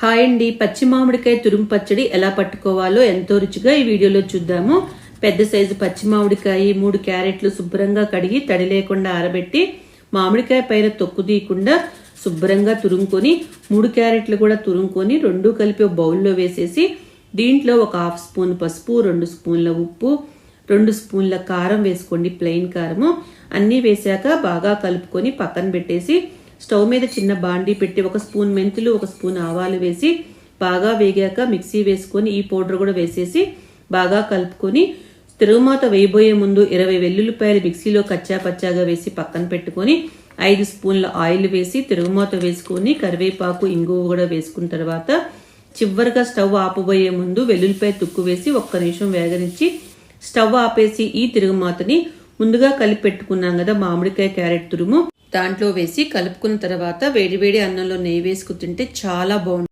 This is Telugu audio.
హాయ్ అండి, పచ్చి మామిడికాయ తురుము పచ్చడి ఎలా పట్టుకోవాలో ఎంతో రుచిగా ఈ వీడియోలో చూద్దాము. పెద్ద సైజు పచ్చి మామిడికాయ 3 క్యారెట్లు శుభ్రంగా కడిగి తడి లేకుండా ఆరబెట్టి మామిడికాయ పైన తొక్కు తీయకుండా శుభ్రంగా తురుముకొని 3 క్యారెట్లు కూడా తురుముకొని రెండు కలిపి ఒక బౌల్లో వేసేసి దీంట్లో ఒక 1/2 స్పూన్ పసుపు, 2 స్పూన్ల ఉప్పు, 2 స్పూన్ల కారం వేసుకోండి, ప్లెయిన్ కారము. అన్నీ వేసాక బాగా కలుపుకొని పక్కన పెట్టేసి స్టవ్ మీద చిన్న బాండీ పెట్టి 1 స్పూన్ మెంతులు, 1 స్పూన్ ఆవాలు వేసి బాగా వేగాక మిక్సీ వేసుకొని ఈ పౌడర్ కూడా వేసేసి బాగా కలుపుకొని తిరుగుమాత వేయబోయే ముందు 20 వెల్లుల్లిపాయలు మిక్సీలో కచ్చా పచ్చాగా వేసి పక్కన పెట్టుకొని 5 స్పూన్ల ఆయిల్ వేసి తిరుగుమాత వేసుకొని కరివేపాకు, ఇంగువ కూడా వేసుకున్న తర్వాత చివరిగా స్టవ్ ఆపబోయే ముందు వెల్లుల్లిపాయ తుక్కు వేసి 1 నిమిషం వేగనిచ్చి స్టవ్ ఆపేసి ఈ తిరుగుమాతని ముందుగా కలిపి పెట్టుకున్నాం కదా మామిడికాయ క్యారెట్ తురుము దాంట్లో వేసి కలుపుకున్న తర్వాత వేడివేడి అన్నంలో నెయ్యి వేసుకు తింటే చాలా బాగుంటుంది.